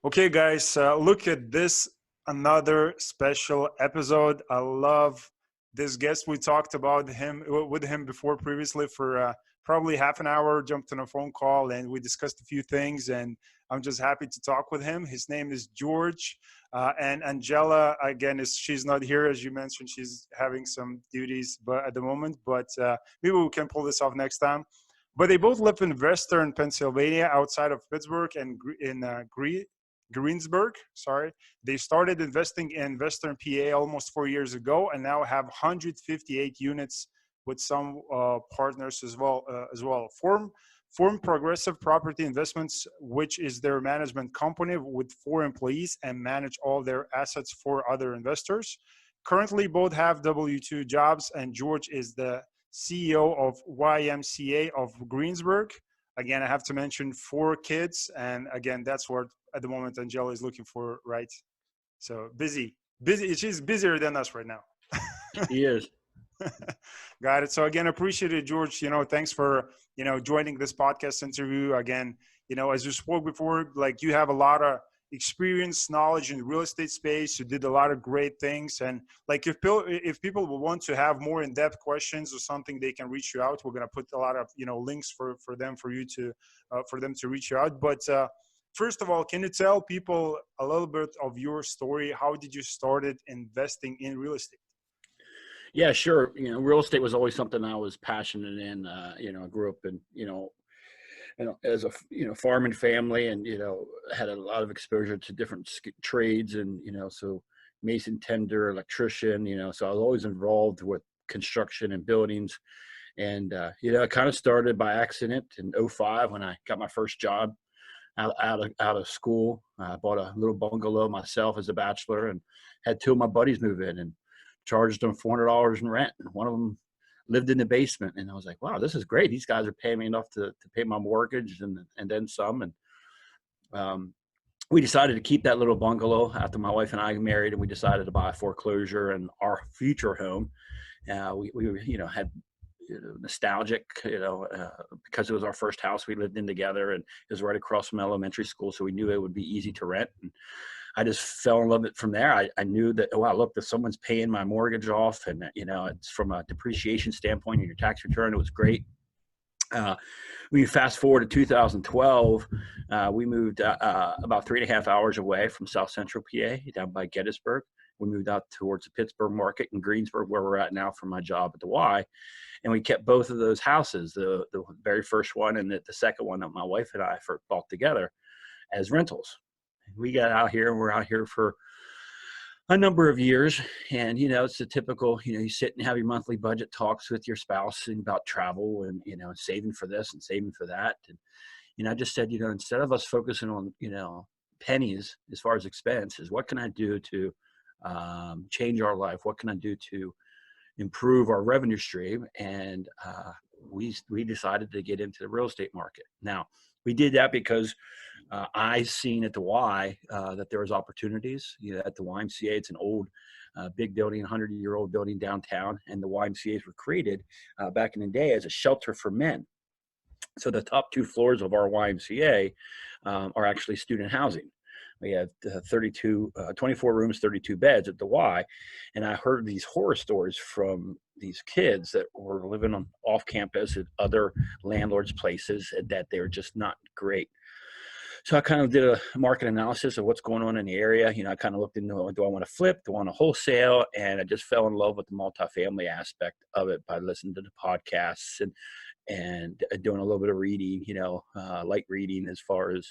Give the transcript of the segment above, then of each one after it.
Okay, guys, look at this, another special episode. I love this guest. We talked about him with him before previously for probably half an hour, jumped on a phone call and we discussed a few things, and I'm just happy to talk with him. His name is George, and Angela, again, she's not here. As you mentioned, she's having some duties but at the moment, but maybe we can pull this off next time. But they both live in Western Pennsylvania, outside of Pittsburgh, and in Greensburg. Sorry, they started investing in Western PA almost 4 years ago, and now have 158 units with some partners as well. Form Progressive Property Investments, which is their management company with 4 employees and manage all their assets for other investors. Currently, both have W-2 jobs, and George is the CEO of YMCA of Greensburg. Again, I have to mention 4 kids, and again, that's what at the moment Angela is looking for, right? So busy. She's busier than us right now. He is. Got it. So again, appreciate it, George. Thanks for, joining this podcast interview. Again, as you spoke before, like you have a lot of experience, knowledge in the real estate space. You did a lot of great things. And like if people will want to have more in-depth questions or something, they can reach you out. We're going to put a lot of, links for them to reach you out. But first of all, can you tell people a little bit of your story? How did you started investing in real estate? Yeah, sure. Real estate was always something I was passionate in. I grew up in, as a, farming family, and, had a lot of exposure to different trades, and, so mason, tender, electrician, so I was always involved with construction and buildings. And, I kind of started by accident in 2005 when I got my first job out of school. I bought a little bungalow myself as a bachelor and had 2 of my buddies move in and charged them $400 in rent. And one of them lived in the basement, and I was like, wow, this is great. These guys are paying me enough to pay my mortgage and then some. And we decided to keep that little bungalow after my wife and I married, and we decided to buy a foreclosure and our future home. We had nostalgic, because it was our first house we lived in together, and it was right across from elementary school, so we knew it would be easy to rent. And I just fell in love with it from there. I knew that, wow, look, if someone's paying my mortgage off, and it's from a depreciation standpoint in your tax return, it was great. We fast forward to 2012. We moved about 3.5 hours away from South Central PA, down by Gettysburg. We moved out towards the Pittsburgh market in Greensburg, where we're at now for my job at the Y. And we kept both of those houses, the very first one and the second one that my wife and I bought together, as rentals. We got out here, and we're out here for a number of years. And, it's the typical, you sit and have your monthly budget talks with your spouse and about travel and, saving for this and saving for that. And, I just said, instead of us focusing on, pennies as far as expenses, what can I do to change our life? What can I do to improve our revenue stream? And we decided to get into the real estate market. Now, we did that because I seen at the Y that there was opportunities. At the YMCA, it's an old, big building, 100-year-old building downtown, and the YMCA's were created back in the day as a shelter for men. So the top 2 floors of our YMCA are actually student housing. We have 24 rooms, 32 beds at the Y. And I heard these horror stories from these kids that were living off campus at other landlords' places, that they were just not great. So I kind of did a market analysis of what's going on in the area. I kind of looked into, do I want to flip? Do I want to wholesale? And I just fell in love with the multifamily aspect of it by listening to the podcasts and doing a little bit of reading, light reading as far as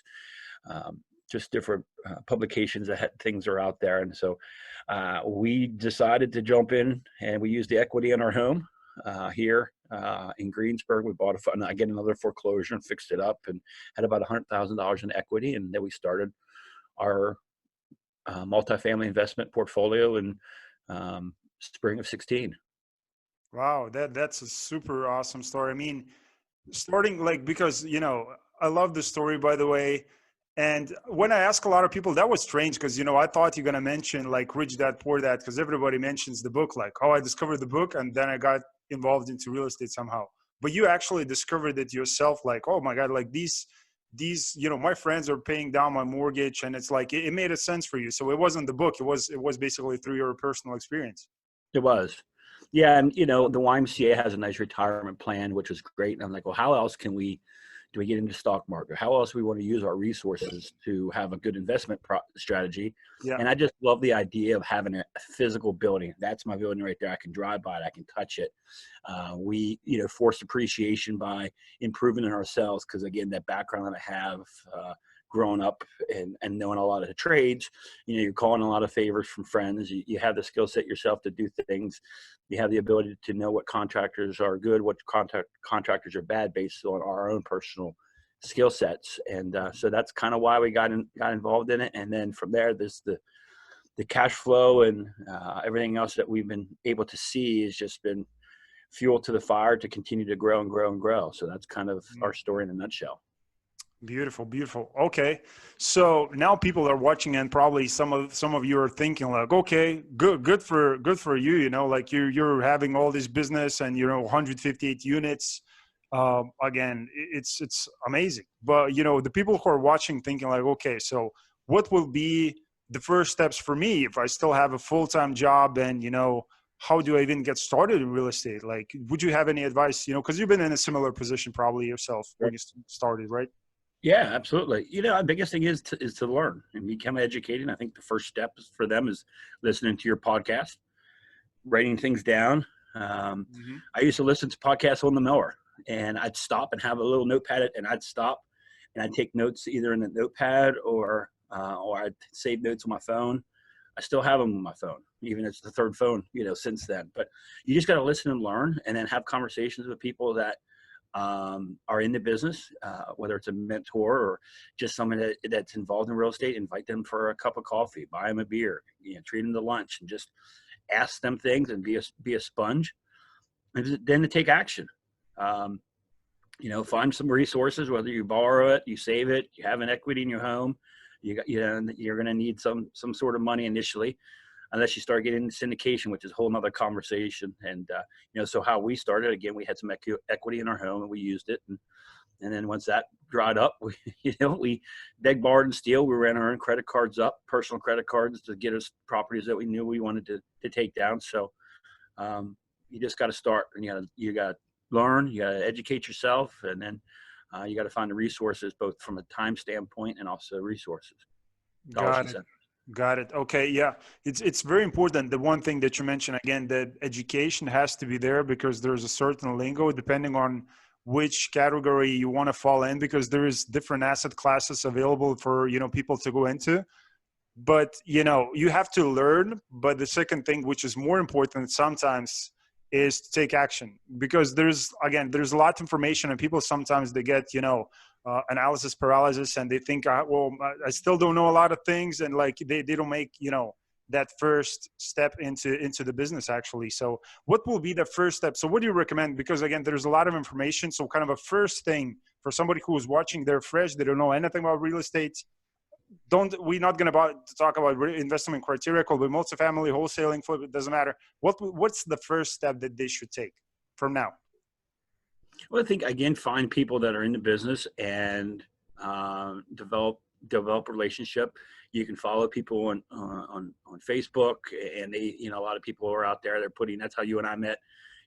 just different publications that things are out there. And so we decided to jump in, and we used the equity in our home here in Greensburg. We bought again another foreclosure and fixed it up, and had about $100,000 in equity. And then we started our multifamily investment portfolio in spring of 16. Wow, that's a super awesome story. I mean, starting because I love the story, by the way. And when I ask a lot of people, that was strange because, I thought you're going to mention like Rich Dad Poor Dad, because everybody mentions the book, like, oh, I discovered the book and then I got involved into real estate somehow. But you actually discovered it yourself, like, oh my God, like these these, my friends are paying down my mortgage, and it's like, it made a sense for you. So it wasn't the book. It was basically through your personal experience. It was. Yeah, and the YMCA has a nice retirement plan, which was great. And I'm like, well, how else do we get into stock market? How else do we want to use our resources to have a good investment strategy? Yeah. And I just love the idea of having a physical building. That's my building right there. I can drive by it. I can touch it. We, forced appreciation by improving in ourselves. Because again, that background that I have, growing up and knowing a lot of the trades, you're calling a lot of favors from friends. You have the skill set yourself to do things. You have the ability to know what contractors are good, what contractors are bad, based on our own personal skill sets. And so that's kind of why we got involved in it. And then from there, there's the cash flow and everything else that we've been able to see has just been fuel to the fire to continue to grow and grow and grow. So that's kind of our story in a nutshell. Beautiful, beautiful. Okay, so now people are watching, and probably some of you are thinking like, okay, good for you. Like you're having all this business, and 158 units. Again, it's amazing. But the people who are watching thinking like, okay, so what will be the first steps for me if I still have a full-time job, and how do I even get started in real estate? Like, would you have any advice? Because you've been in a similar position probably yourself when you started, right? Yeah, absolutely. The biggest thing is to learn and become educated. I think the first step for them is listening to your podcast, writing things down. I used to listen to podcasts on the mower, and I'd stop and have a little notepad, and I'd stop and I'd take notes either in the notepad or I'd save notes on my phone. I still have them on my phone, even it's the third phone, since then. But you just got to listen and learn, and then have conversations with people that are in the business, whether it's a mentor or just someone that's involved in real estate. Invite them for a cup of coffee, buy them a beer, treat them to lunch, and just ask them things and be a sponge, and then to take action. Find some resources, whether you borrow it, you save it, you have an equity in your home. You're going to need some sort of money initially, unless you start getting syndication, which is a whole nother conversation. And, so how we started, again, we had some equity in our home, and we used it. And then once that dried up, we begged, borrowed, and steal. We ran our own credit cards up, personal credit cards, to get us properties that we knew we wanted to take down. So you just got to start, and you got to learn, you got to educate yourself, and then you got to find the resources, both from a time standpoint and also resources. Got it. Okay. Yeah. It's very important. The one thing that you mentioned again, that education has to be there, because there's a certain lingo depending on which category you want to fall in, because there is different asset classes available for, people to go into. But, you have to learn. But the second thing, which is more important sometimes, is to take action, because there's a lot of information, and people sometimes they get, analysis paralysis, and they think, well, I still don't know a lot of things. And like, they don't make, that first step into the business actually. So what will be the first step? So what do you recommend? Because again, there's a lot of information. So kind of a first thing for somebody who is watching, they're fresh, they don't know anything about real estate. We're not going to talk about investment criteria, called multifamily, wholesaling, flip, it doesn't matter. What's the first step that they should take from now? Well, I think, again, find people that are in the business and develop relationship. You can follow people on Facebook, and they, a lot of people are out there. That's how you and I met.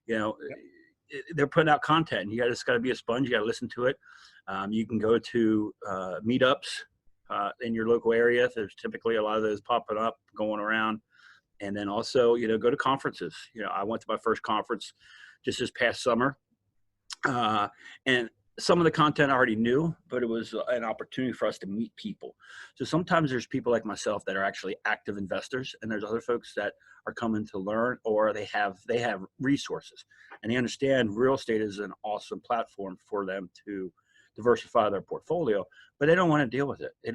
They're putting out content, and you just got to be a sponge. You got to listen to it. You can go to meetups in your local area. There's typically a lot of those popping up, going around. And then also, go to conferences. I went to my first conference just this past summer. And some of the content I already knew, but it was an opportunity for us to meet people. So sometimes there's people like myself that are actually active investors, and there's other folks that are coming to learn, or they have resources, and they understand real estate is an awesome platform for them to diversify their portfolio, but they don't want to deal with it. They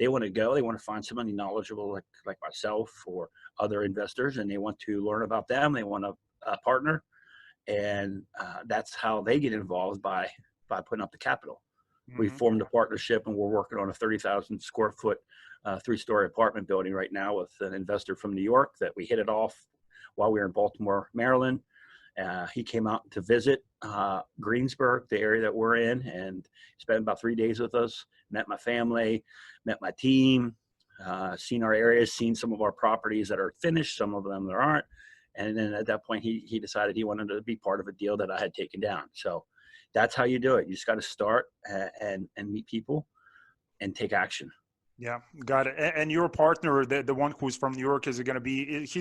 want to find somebody knowledgeable like myself or other investors, and they want to learn about them. They want a partner. And that's how they get involved, by putting up the capital. We formed a partnership, and we're working on a 30,000 square foot 3-story apartment building right now with an investor from New York that we hit it off while we were in Baltimore, Maryland. He came out to visit Greensburg, the area that we're in, and spent about 3 days with us, met my family, met my team, seen our areas, seen some of our properties that are finished, some of them that aren't. And then at that point, he decided he wanted to be part of a deal that I had taken down. So that's how you do it. You just got to start and meet people and take action. Yeah, got it. And your partner, the one who's from New York, he's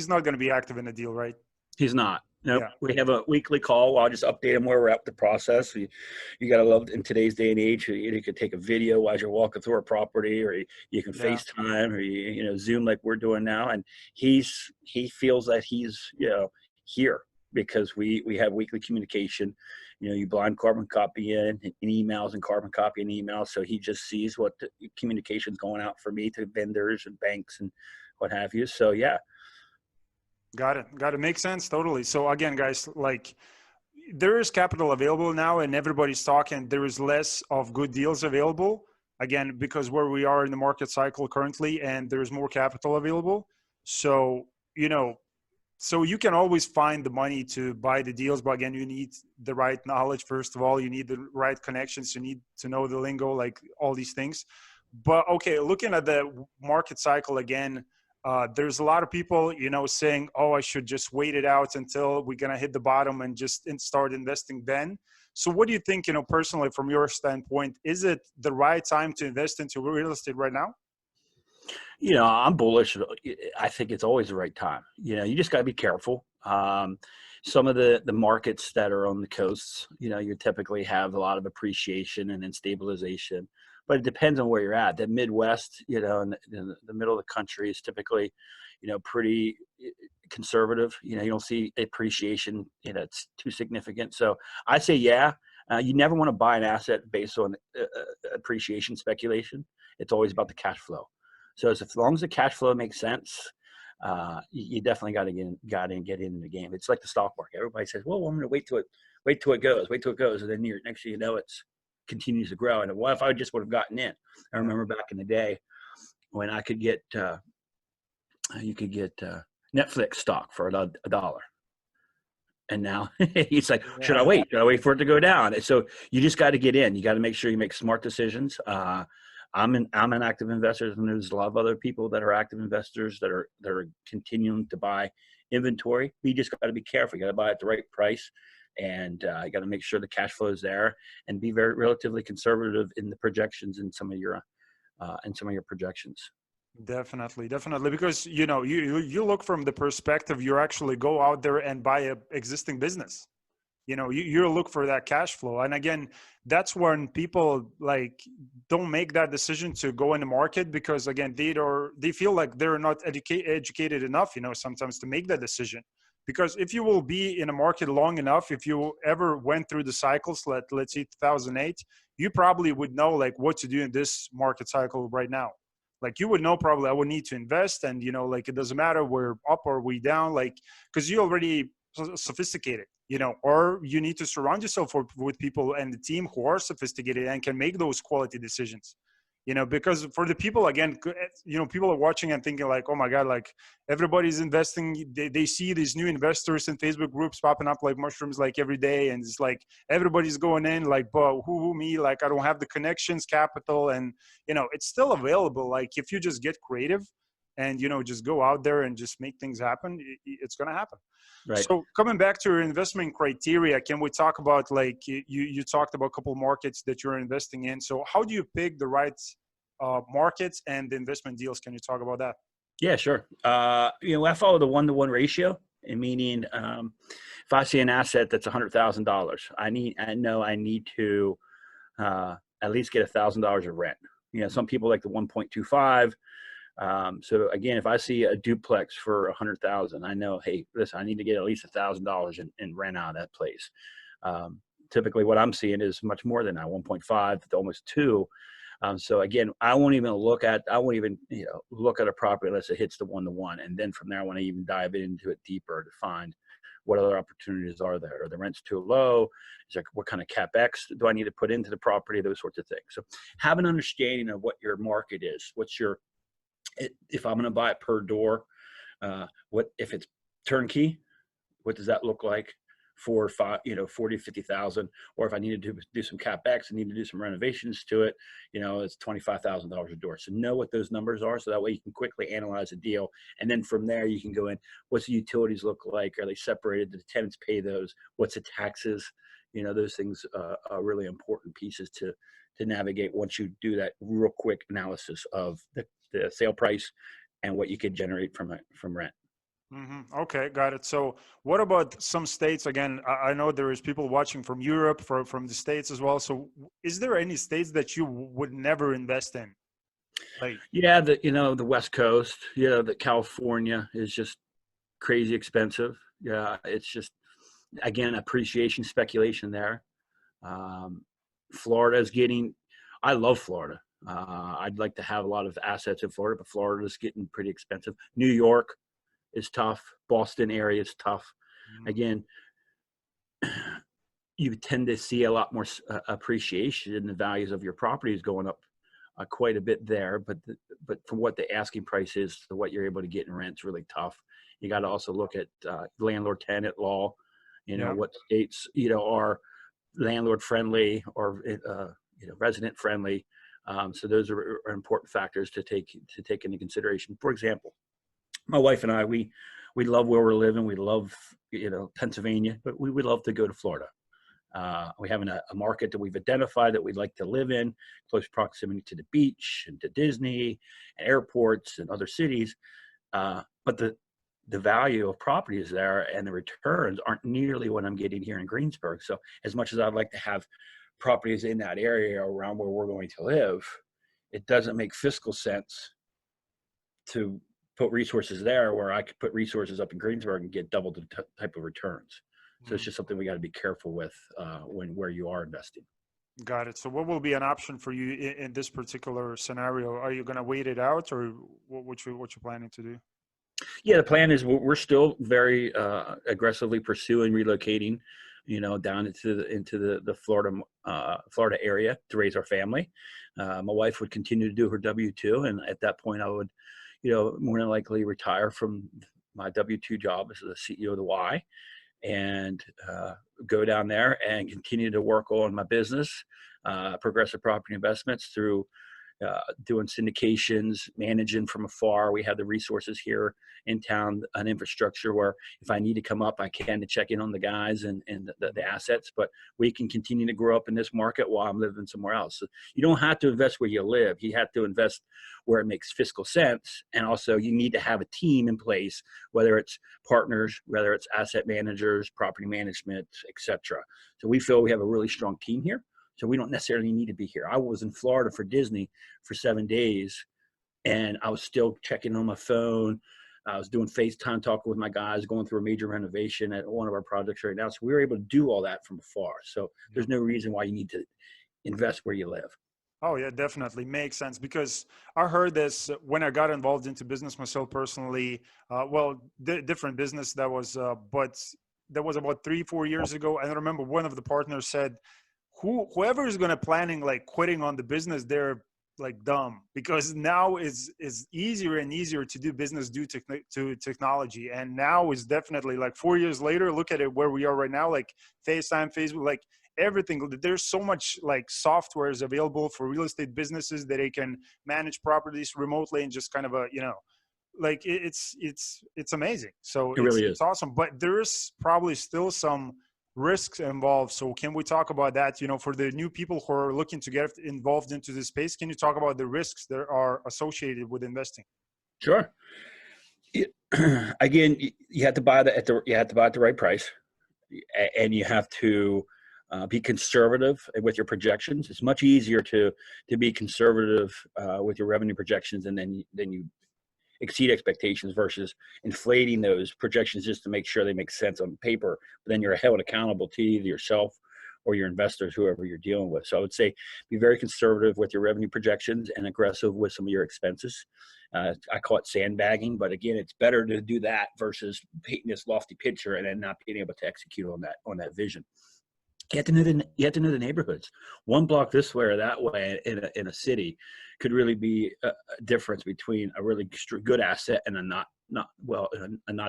not going to be active in the deal, right? He's not. Nope. Yeah. We have a weekly call. I'll just update him where we're at with the process. You got to love in today's day and age. You could take a video while you're walking through a property, or you can Yeah. FaceTime, or Zoom like we're doing now. And he feels that he's here because we have weekly communication. You blind carbon copy in emails and carbon copy in emails, so he just sees what the communication's going out for me to vendors and banks and what have you. So yeah. Got it. Makes sense. Totally. So again, guys, like there is capital available now and everybody's talking, there is less of good deals available again, because where we are in the market cycle currently, and there's more capital available. So, so you can always find the money to buy the deals, but again, you need the right knowledge. First of all, you need the right connections. You need to know the lingo, like all these things. But okay, looking at the market cycle again, there's a lot of people, saying, oh, I should just wait it out until we're going to hit the bottom and just start investing then. So what do you think, personally, from your standpoint, is it the right time to invest into real estate right now? I'm bullish. I think it's always the right time. You just got to be careful. Some of the markets that are on the coasts, you typically have a lot of appreciation and then stabilization, but it depends on where you're at. The Midwest, in the middle of the country is typically, pretty conservative. You don't see appreciation, it's too significant. So I say, you never want to buy an asset based on appreciation speculation. It's always about the cash flow. So as long as the cash flow makes sense, you definitely got to get in the game. It's like the stock market. Everybody says, "Well, I'm going to wait till it goes," and then next thing you know, it continues to grow. And what if I just would have gotten in? I remember back in the day when I could get you could get Netflix stock for $1, and now it's like, should I wait? Should I wait for it to go down? And so you just got to get in. You got to make sure you make smart decisions. I'm an active investor, and there's a lot of other people that are active investors that are continuing to buy inventory. But you just got to be careful. You got to buy at the right price, and you got to make sure the cash flow is there, and be very relatively conservative in the projections in some of your projections. Definitely, because you look from the perspective, you actually go out there and buy a existing business. You look for that cash flow. And again, that's when people like don't make that decision to go in the market, because again, they feel like they're not educated enough, sometimes to make that decision. Because if you will be in a market long enough, if you ever went through the cycles, let's say 2008, you probably would know like what to do in this market cycle right now. Like you would know probably I would need to invest, and like it doesn't matter we're up or we down, like because you already sophisticated, or you need to surround yourself with people and the team who are sophisticated and can make those quality decisions. Because for the people, again, people are watching and thinking like, oh my God, like everybody's investing. They see these new investors in Facebook groups popping up like mushrooms, like every day. And it's like, everybody's going in like, but who me? Like, I don't have the connections, capital. And, it's still available. Like if you just get creative and, just go out there and just make things happen, it's going to happen. Right. So coming back to your investment criteria, can we talk about like you talked about a couple of markets that you're investing in? So how do you pick the right markets and the investment deals? Can you talk about that? Yeah, sure. I follow the 1-to-1 ratio, and meaning if I see an asset that's $100,000, I know I need to at least get $1,000 of rent. Some people like the 1.25. So again, if I see a duplex for 100,000, I know, hey, listen, I need to get at least $1,000 in rent out of that place. Typically what I'm seeing is much more than that, 1.5 to almost 2. So again, I won't even look at a property unless it hits the 1-to-1. And then from there, I want to even dive into it deeper to find what other opportunities are there. Are the rents too low? Is there, what kind of CapEx do I need to put into the property? Those sorts of things. So have an understanding of what your market is. If I'm going to buy it per door, what if it's turnkey? What does that look like? for 40, 50,000, or if I needed to do some CapEx and need to do some renovations to it, it's $25,000 a door. So know what those numbers are. So that way you can quickly analyze a deal. And then from there you can go in, what's the utilities look like? Are they separated? Do the tenants pay those? What's the taxes? Those things are really important pieces to navigate once you do that real quick analysis of the sale price and what you could generate from rent. Okay, got it. So what about some states? Again, I know there is people watching from Europe, from the States as well. So is there any states that you would never invest in? Like, Yeah, the West Coast, the California is just crazy expensive. Yeah, it's just, again, appreciation speculation there. Florida is getting, I love Florida. I'd like to have a lot of assets in Florida, but Florida is getting pretty expensive. New York is tough. Boston area is tough. Again, you tend to see a lot more appreciation in the values of your properties going up quite a bit there. But from what the asking price is to what you're able to get in rent is really tough. You got to also look at landlord tenant law. What states are landlord friendly or resident friendly. So those are important factors to take into consideration. For example, my wife and I, we love where we're living. We love, Pennsylvania, but we would love to go to Florida. We have a market that we've identified that we'd like to live in, close proximity to the beach and to Disney and airports and other cities. But the value of property is there and the returns aren't nearly what I'm getting here in Greensburg. So as much as I'd like to have properties in that area around where we're going to live, it doesn't make fiscal sense to put resources there where I could put resources up in Greensburg and get double the type of returns. So it's just something we got to be careful with where you are investing. Got it. So what will be an option for you in this particular scenario? Are you going to wait it out, or what you're planning to do? Yeah, the plan is we're still very aggressively pursuing relocating, down into the Florida area to raise our family. My wife would continue to do her W-2, and at that point, I would, more than likely retire from my W-2 job as the CEO of the Y, and go down there and continue to work on my business, Progressive Property Investments, through doing syndications, managing from afar. We have the resources here in town, an infrastructure where if I need to come up, I can to check in on the guys and the assets, but we can continue to grow up in this market while I'm living somewhere else. So you don't have to invest where you live. You have to invest where it makes fiscal sense. And also you need to have a team in place, whether it's partners, whether it's asset managers, property management, etc. So we feel we have a really strong team here. So we don't necessarily need to be here. I was in Florida for Disney for 7 days, and I was still checking on my phone. I was doing FaceTime talking with my guys, going through a major renovation at one of our projects right now. So we were able to do all that from afar. So there's no reason why you need to invest where you live. Oh yeah, definitely makes sense, because I heard this when I got involved into business myself personally. Different business that was, but that was about 3-4 years ago. And I remember one of the partners said, whoever is going to planning like quitting on the business, they're like dumb, because now is easier and easier to do business due to technology. And now is definitely like 4 years later, look at it where we are right now, like FaceTime, Facebook, like everything. There's so much like software is available for real estate businesses that they can manage properties remotely and just kind of like it's amazing. So It really is. it's awesome, but there's probably still some risks involved. So can we talk about that, for the new people who are looking to get involved into this space? Can you talk about the risks that are associated with investing? Sure. Again, you have to buy at the right price, and you have to be conservative with your projections. It's much easier to be conservative with your revenue projections, and then you exceed expectations versus inflating those projections just to make sure they make sense on paper. But then you're held accountable to either yourself or your investors, whoever you're dealing with. So I would say be very conservative with your revenue projections and aggressive with some of your expenses. I call it sandbagging, but again, it's better to do that versus painting this lofty picture and then not being able to execute on that vision. you have to know the neighborhoods. One block this way or that way in a city could really be a difference between a really good asset and a not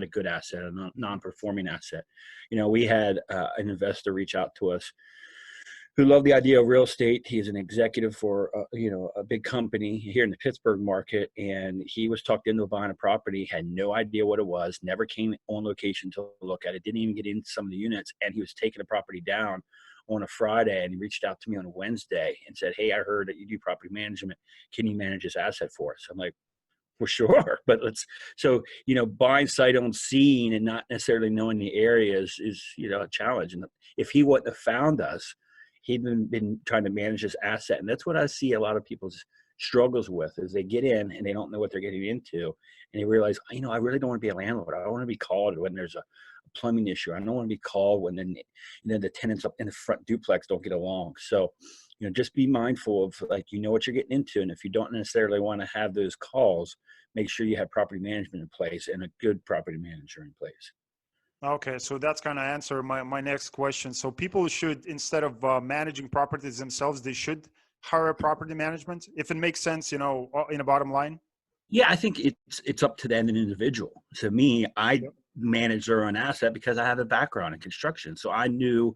a good asset, a non-performing asset. We had an investor reach out to us who loved the idea of real estate. He is an executive for a big company here in the Pittsburgh market, and he was talked into buying a property, had no idea what it was, never came on location to look at it, didn't even get into some of the units, and he was taking the property down on a Friday, and he reached out to me on a Wednesday and said, "Hey, I heard that you do property management. Can you manage this asset for us?" I'm like, "For sure." But buying sight unseen and not necessarily knowing the areas is a challenge. And if he wouldn't have found us, he'd been trying to manage this asset. And that's what I see a lot of people's struggles with, is they get in and they don't know what they're getting into. And they realize, I really don't want to be a landlord. I don't want to be called when there's a plumbing issue. I don't want to be called when the tenants up in the front duplex don't get along. So, just be mindful of what you're getting into. And if you don't necessarily want to have those calls, make sure you have property management in place and a good property manager in place. Okay, so that's kind of answer my next question. So people should, instead of managing properties themselves, they should hire a property management if it makes sense, in a bottom line. Yeah, I think it's up to them, an individual. To me, I manage their own asset because I have a background in construction. So I knew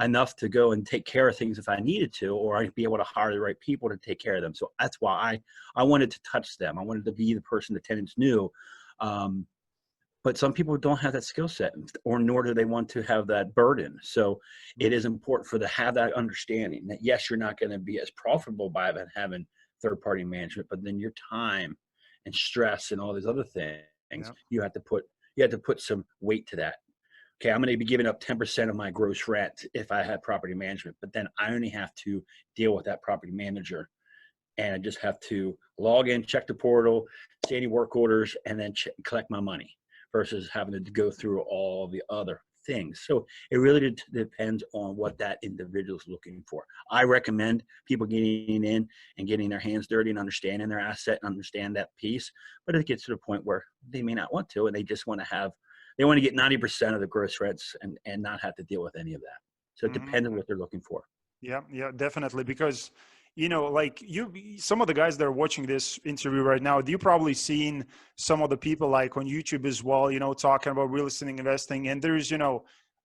enough to go and take care of things if I needed to, or I'd be able to hire the right people to take care of them. So that's why I wanted to touch them. I wanted to be the person the tenants knew. But some people don't have that skill set, or nor do they want to have that burden. So it is important for them to have that understanding that, yes, you're not going to be as profitable by having third-party management, but then your time and stress and all these other things, you have to put some weight to that. Okay, I'm going to be giving up 10% of my gross rent if I have property management, but then I only have to deal with that property manager, and I just have to log in, check the portal, see any work orders, and then collect my money, versus having to go through all the other things. So it really depends on what that individual is looking for. I recommend people getting in and getting their hands dirty and understanding their asset and understand that piece. But it gets to the point where they may not want to, and they just want to get 90% of the gross rents and not have to deal with any of that. So it depends on what they're looking for. Yeah, definitely. Because, some of the guys that are watching this interview right now, you probably seen some of the people like on YouTube as well, talking about real estate investing. And there's,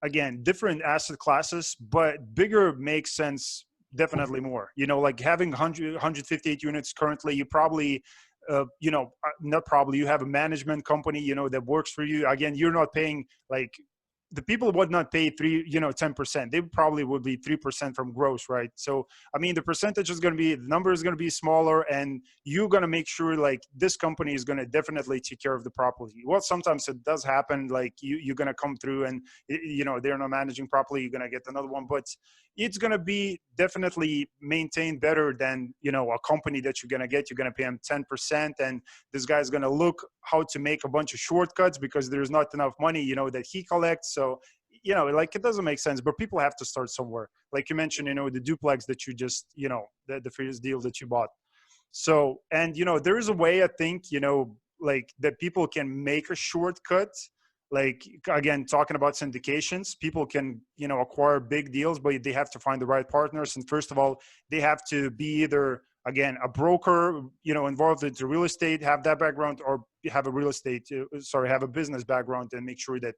again, different asset classes, but bigger makes sense definitely more. Like having 158 units currently, you probably, not probably, you have a management company, that works for you. Again, you're not paying the people would not pay 10%. They probably would be 3% from gross, right? So, the percentage is going to be, the number is going to be smaller, and you're going to make sure this company is going to definitely take care of the property. Well, sometimes it does happen, you're going to come through and, they're not managing properly. You're going to get another one, but it's going to be definitely maintained better than, a company that you're going to get. You're going to pay them 10%. And this guy's going to look how to make a bunch of shortcuts because there's not enough money, that he collects. So, it doesn't make sense, but people have to start somewhere. Like you mentioned, the duplex that you just, the first deal that you bought. So, and, there is a way, I think, that people can make a shortcut. Again, talking about syndications, people can, acquire big deals, but they have to find the right partners. And first of all, they have to be either, again, a broker, involved into real estate, have that background, or have a business background, and make sure that,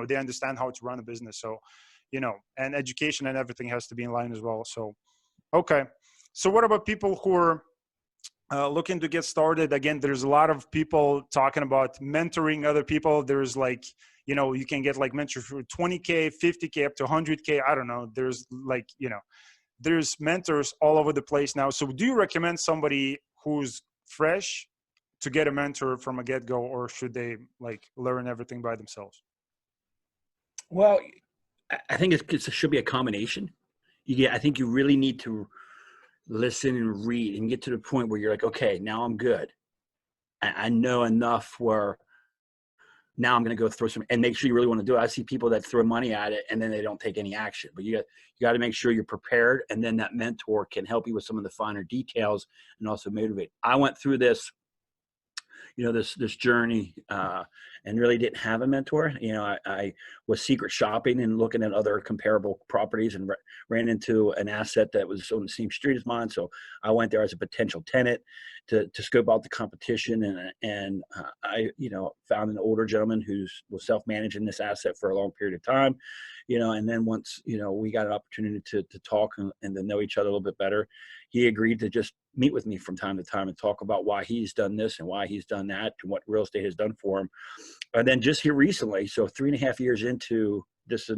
they understand how to run a business. So, and education and everything has to be in line as well. So, okay. So what about people who are looking to get started? Again, there's a lot of people talking about mentoring other people. There's you can get mentor for 20K, 50K, up to 100K. I don't know. There's there's mentors all over the place now. So do you recommend somebody who's fresh to get a mentor from a get-go, or should they learn everything by themselves? Well, I think it should be a combination. I think you really need to listen and read and get to the point where you're like, okay, now I'm good. I know enough where now I'm going to go throw some, and make sure you really want to do it. I see people that throw money at it and then they don't take any action, but you got to make sure you're prepared. And then that mentor can help you with some of the finer details and also motivate. I went through this, this journey, and really didn't have a mentor. I was secret shopping and looking at other comparable properties, and ran into an asset that was on the same street as mine. So I went there as a potential tenant to scope out the competition, and I found an older gentleman who was self-managing this asset for a long period of time. And then once we got an opportunity to talk and to know each other a little bit better, he agreed to just meet with me from time to time and talk about why he's done this and why he's done that and what real estate has done for him. And then just here recently, so 3.5 years into this,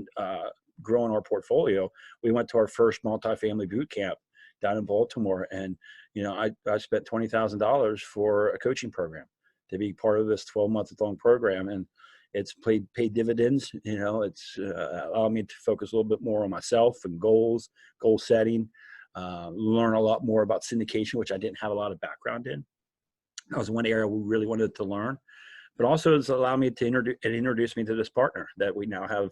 growing our portfolio, we went to our first multifamily boot camp down in Baltimore. And, I spent $20,000 for a coaching program to be part of this 12-month long program. And it's paid dividends. It's allowed me to focus a little bit more on myself and goal setting, learn a lot more about syndication, which I didn't have a lot of background in. That was one area we really wanted to learn, but also it's allowed me to introduce me to this partner that we now have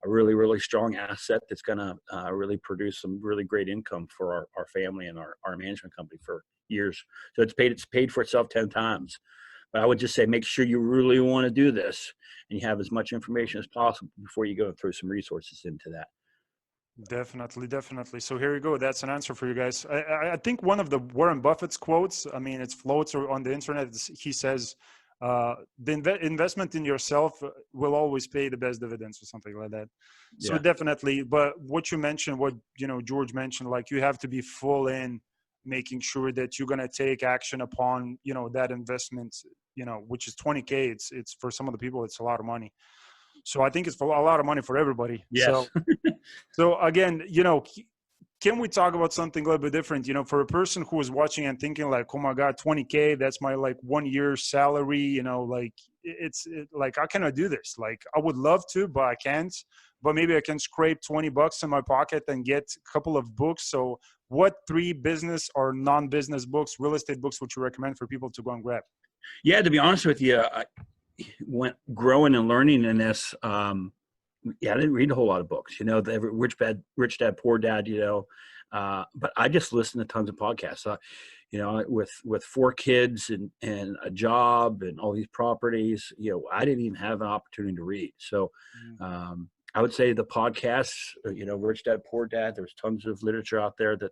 a really, really strong asset that's going to really produce some really great income for our family and our management company for years. So it's paid for itself 10 times. But I would just say, make sure you really want to do this and you have as much information as possible before you go and throw some resources into that. Definitely. So here you go. That's an answer for you guys. I think one of the Warren Buffett's quotes, I mean, it floats on the internet. He says, the investment in yourself will always pay the best dividends, or something like that. So definitely. But what you mentioned, what George mentioned, like you have to be full in making sure that you're going to take action upon that investment, which is $20K. It's for some of the people, it's a lot of money. So I think it's a lot of money for everybody. Yes. So again, can we talk about something a little bit different? For a person who is watching and thinking like, oh my God, $20K, that's my like 1 year salary, like like, how can I do this? Like, I would love to, but I can't. But maybe I can scrape $20 in my pocket and get a couple of books. So what 3 business or non-business books, real estate books, would you recommend for people to go and grab? Yeah, to be honest with you, I went growing and learning in this. I didn't read a whole lot of books, the Rich Dad, Poor Dad, but I just listened to tons of podcasts. With 4 kids and a job and all these properties, I didn't even have an opportunity to read. So I would say the podcasts, Rich Dad, Poor Dad, there's tons of literature out there that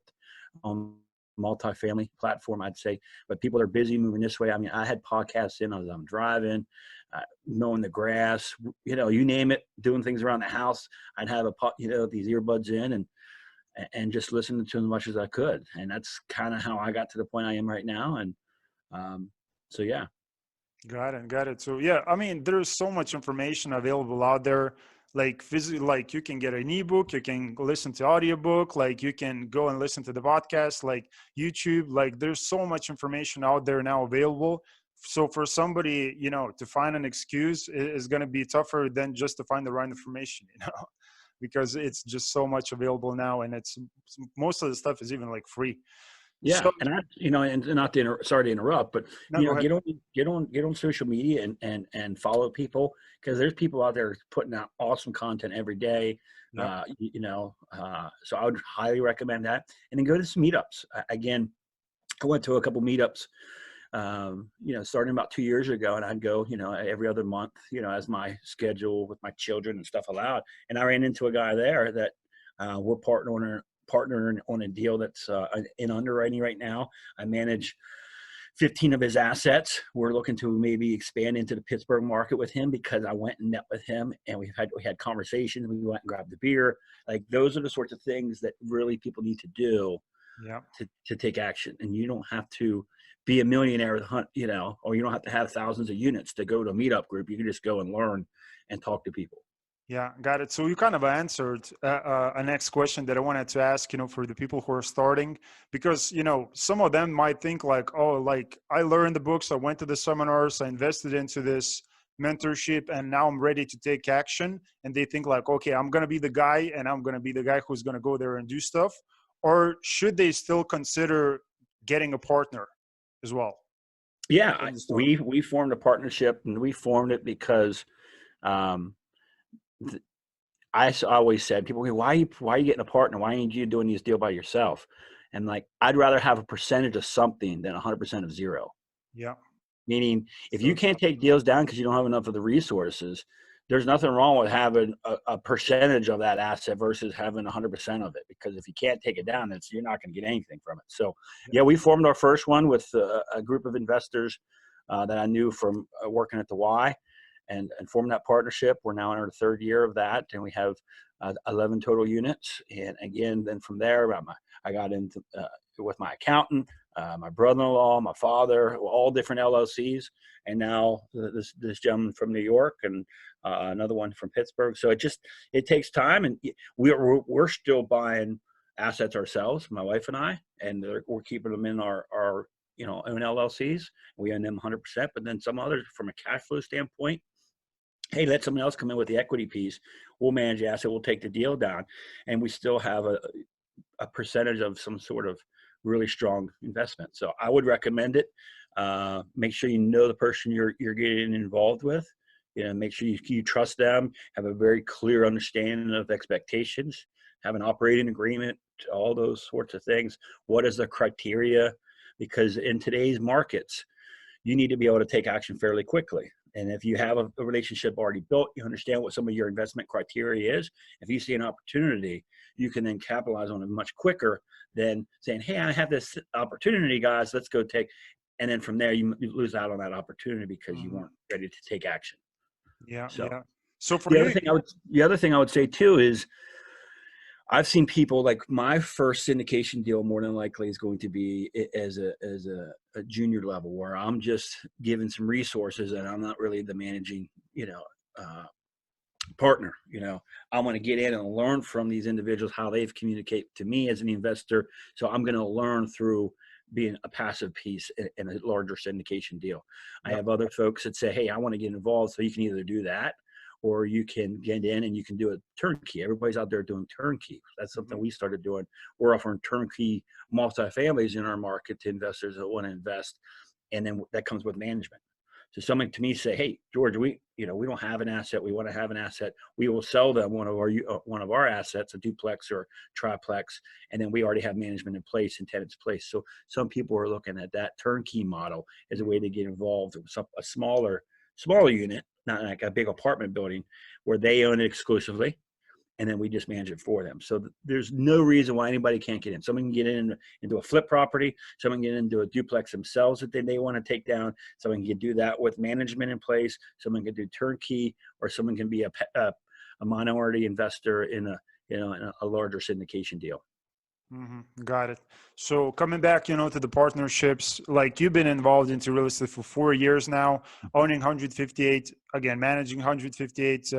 on multifamily platform, I'd say, but people are busy moving this way. I mean, I had podcasts in as I'm driving, mowing the grass, you name it, doing things around the house. I'd have these earbuds in and just listening to as much as I could. And that's kind of how I got to the point I am right now. And so, yeah. Got it. So yeah, I mean, there's so much information available out there. Like like you can get an ebook, you can listen to audiobook, like you can go and listen to the podcast, like YouTube, like there's so much information out there now available. So for somebody, to find an excuse is going to be tougher than just to find the right information, because it's just so much available now, and most of the stuff is even like free. Yeah, So, and and not to sorry to interrupt, but no, get on social media and follow people, because there's people out there putting out awesome content every day. yeah. So I would highly recommend that, and then go to some meetups. Again, I went to a couple meetups, starting about 2 years ago, and I'd go, every other month, as my schedule with my children and stuff allowed. And I ran into a guy there that we're partnering on a deal that's in underwriting right now. I manage 15 of his assets. We're looking to maybe expand into the Pittsburgh market with him, because I went and met with him and we had conversations. We went and grabbed the beer. Like, those are the sorts of things that really people need to do to take action. And you don't have to be a millionaire or you don't have to have thousands of units to go to a meetup group. You can just go and learn and talk to people. Yeah, got it. So you kind of answered a next question that I wanted to ask, for the people who are starting, because, some of them might think like, oh, like I learned the books, I went to the seminars, I invested into this mentorship, and now I'm ready to take action. And they think like, okay, I'm going to be the guy, and I'm going to be the guy who's going to go there and do stuff. Or should they still consider getting a partner as well? Yeah, we formed a partnership, and we formed it because I always said, people go, why are you getting a partner? Why ain't you doing this deal by yourself? And like, I'd rather have a percentage of something than 100% of zero. Yeah. Meaning, if So you can't take deals down because you don't have enough of the resources, there's nothing wrong with having a percentage of that asset versus having 100% of it. Because if you can't take it down, you're not going to get anything from it. So, yeah, we formed our first one with a group of investors that I knew from working at the Y, and formed that partnership. We're now in our third year of that, and we have 11 total units. And again, then from there, I got into with my accountant, my brother-in-law, my father, all different LLCs, and now this gentleman from New York, and another one from Pittsburgh. So it takes time, and we're still buying assets ourselves, my wife and I, and we're keeping them in our own LLCs. We own them 100%, but then some others, from a cash flow standpoint, hey, let someone else come in with the equity piece. We'll manage the asset. We'll take the deal down, and we still have a percentage of some sort of really strong investment. So I would recommend it. Make sure you know the person you're getting involved with. Make sure you trust them. Have a very clear understanding of expectations. Have an operating agreement. All those sorts of things. What is the criteria? Because in today's markets, you need to be able to take action fairly quickly. And if you have a relationship already built, you understand what some of your investment criteria is. If you see an opportunity, you can then capitalize on it much quicker than saying, hey, I have this opportunity, guys, let's go take. And then from there, you lose out on that opportunity because you weren't ready to take action. yeah, So yeah. So for the you, other thing I would say too is, I've seen people, like, my first syndication deal more than likely is going to be as a junior level, where I'm just giving some resources and I'm not really the managing, partner. I want to get in and learn from these individuals, how they've communicated to me as an investor. So I'm going to learn through being a passive piece in a larger syndication deal. I have other folks that say, hey, I want to get involved. So you can either do that, or you can get in and you can do a turnkey. Everybody's out there doing turnkey. That's something we started doing. We're offering turnkey multifamilies in our market to investors that want to invest. And then that comes with management. So someone to me say, hey, George, we don't have an asset. We want to have an asset. We will sell them one of our assets, a duplex or triplex. And then we already have management in place and tenants in place. So some people are looking at that turnkey model as a way to get involved with a smaller unit, not like a big apartment building, where they own it exclusively, and then we just manage it for them. So there's no reason why anybody can't get in. Someone can get into a flip property. Someone can get into a duplex themselves that they want to take down. Someone can do that with management in place. Someone can do turnkey, or someone can be a minority investor in a larger syndication deal. Got it. So coming back, to the partnerships, like, you've been involved into real estate for 4 years now, owning 158, again, managing 158,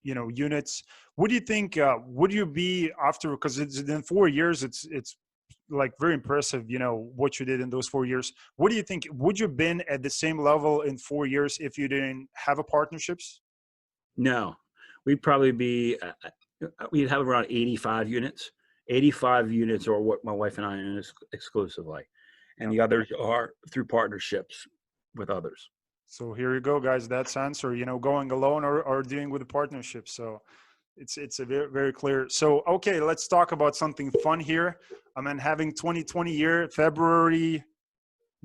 units. What do you think, would you be after, because it's in 4 years, it's like very impressive, what you did in those 4 years. What do you think, would you have been at the same level in 4 years if you didn't have a partnerships? No, we'd probably be, we'd have around 85 units. 85 units are what my wife and I own exclusively. And the others are through partnerships with others. So here you go, guys. That's answer, going alone or doing with a partnership. So it's a very, very clear. So, okay, let's talk about something fun here. Having 2020 year, February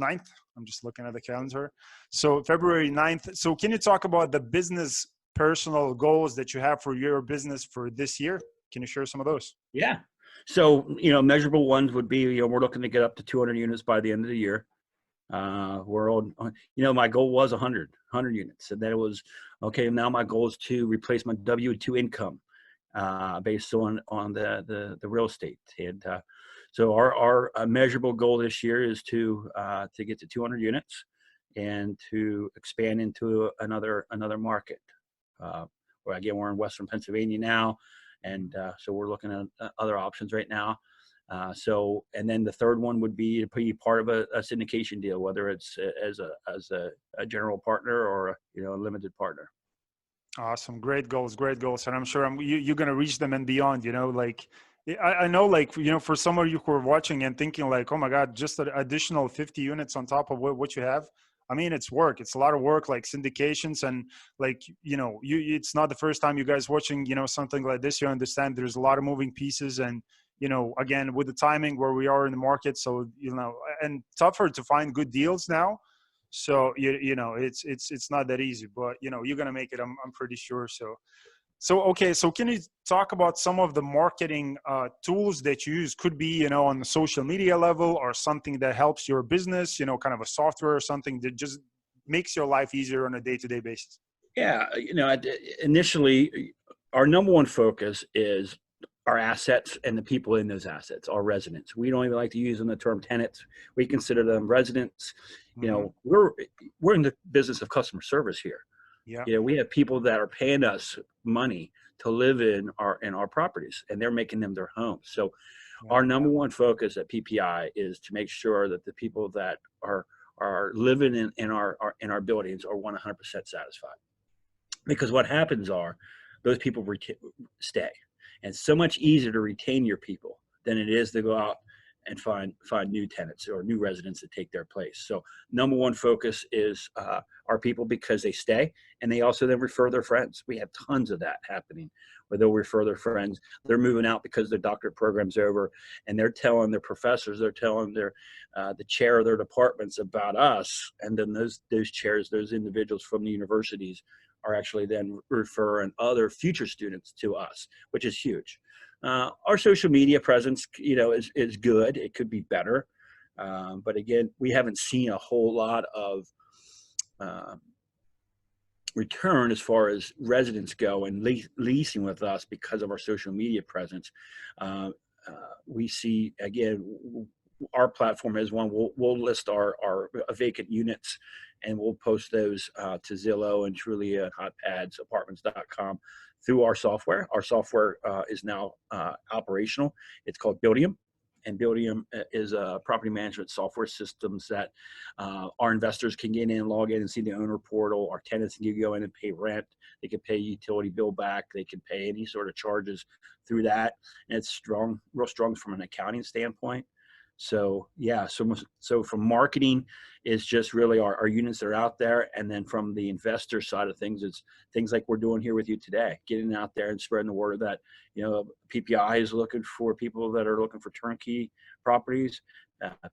9th. I'm just looking at the calendar. So February 9th. So can you talk about the business personal goals that you have for your business for this year? Can you share some of those? Yeah. So, measurable ones would be, we're looking to get up to 200 units by the end of the year. We're on, my goal was 100 units. And then it was, okay, now my goal is to replace my W-2 income, based on the real estate. And, so our measurable goal this year is to get to 200 units and to expand into another market. Where again, we're in Western Pennsylvania now. And so we're looking at other options right now. And then the third one would be to be part of a syndication deal, whether it's as a general partner or a limited partner. Awesome. Great goals. And I'm sure you're going to reach them and beyond, like, I know, like, for some of you who are watching and thinking like, oh my God, just an additional 50 units on top of what you have. It's work. It's a lot of work, like syndications, and like, it's not the first time you guys watching, something like this. You understand there's a lot of moving pieces, and, again, with the timing where we are in the market. So, and tougher to find good deals now. So it's not that easy, but you're gonna make it. I'm pretty sure. So okay, so can you talk about some of the marketing tools that you use? Could be on the social media level, or something that helps your business. Kind of a software or something that just makes your life easier on a day-to-day basis. Yeah, initially, our number one focus is our assets and the people in those assets, our residents. We don't even like to use the term tenants. We consider them residents. Mm-hmm. We're in the business of customer service here. Yeah. We have people that are paying us money to live in our properties, and they're making them their homes. So Yeah. our number one focus at PPI is to make sure that the people that are living in our buildings are 100% satisfied. Because what happens are those people stay, and it's so much easier to retain your people than it is to go out and find new tenants or new residents to take their place. So number one focus is our people, because they stay, and they also then refer their friends. We have tons of that happening, where they'll refer their friends. They're moving out because their doctorate program's over, and they're telling their professors, they're telling their the chair of their departments about us, and then those chairs, those individuals from the universities are actually then referring other future students to us, which is huge. Our social media presence, is good. It could be better. But again, we haven't seen a whole lot of return as far as residents go and leasing with us because of our social media presence. We see, again, our platform is one, we'll list our vacant units, and we'll post those to Zillow and Trulia, HotPads, Apartments.com through our software. Our software is now operational. It's called Buildium. And Buildium is a property management software systems that our investors can get in, log in, and see the owner portal. Our tenants can go in and pay rent. They can pay utility bill back. They can pay any sort of charges through that. And it's real strong from an accounting standpoint. So yeah, so from marketing, is just really our units that are out there. And then from the investor side of things, it's things like we're doing here with you today, getting out there and spreading the word that, PPI is looking for people that are looking for turnkey properties.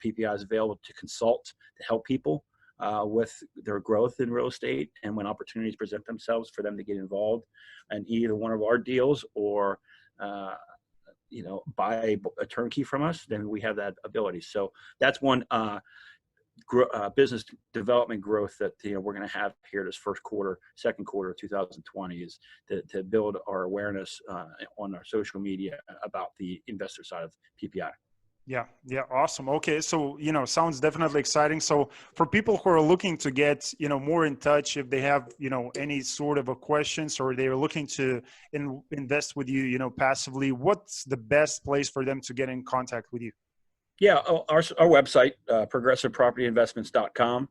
PPI is available to consult, to help people with their growth in real estate. And when opportunities present themselves for them to get involved in either one of our deals, or buy a turnkey from us, then we have that ability. So that's one business development growth that we're going to have here this second quarter of 2020, is to build our awareness on our social media about the investor side of PPI. Yeah. Awesome. Okay. So, sounds definitely exciting. So for people who are looking to get, more in touch, if they have, any sort of a questions, or they're looking to invest with you, passively, what's the best place for them to get in contact with you? Yeah. Our website, progressivepropertyinvestments.com,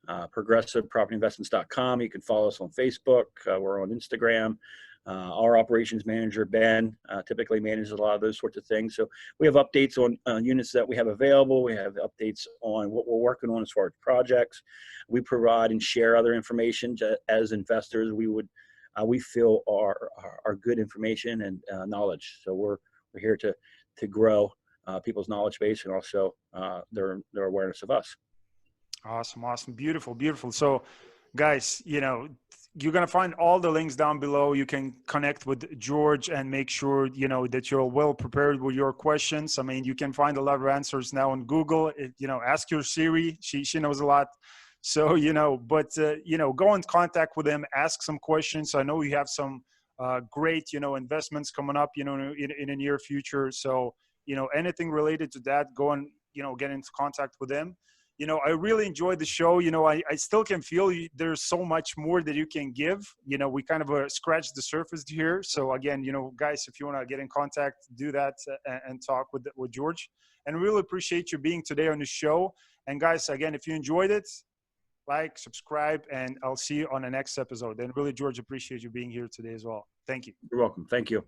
progressivepropertyinvestments.com. You can follow us on Facebook. We're on Instagram. Our operations manager, Ben, typically manages a lot of those sorts of things. So we have updates on units that we have available. We have updates on what we're working on as far as projects. We provide and share other information as investors. We feel are good information and knowledge. So we're here to grow people's knowledge base, and also their awareness of us. Awesome. Beautiful. So guys, you're going to find all the links down below. You can connect with George and make sure, that you're well prepared with your questions. I mean, you can find a lot of answers now on Google. Ask your Siri. She knows a lot. So, go in contact with him, ask some questions. I know you have some great, investments coming up, in the near future. So, anything related to that, go and, get into contact with him. I really enjoyed the show. I still can feel there's so much more that you can give. We kind of scratched the surface here. So again, guys, if you want to get in contact, do that and talk with George. And really appreciate you being today on the show. And guys, again, if you enjoyed it, like, subscribe, and I'll see you on the next episode. And really, George, appreciate you being here today as well. Thank you. You're welcome. Thank you.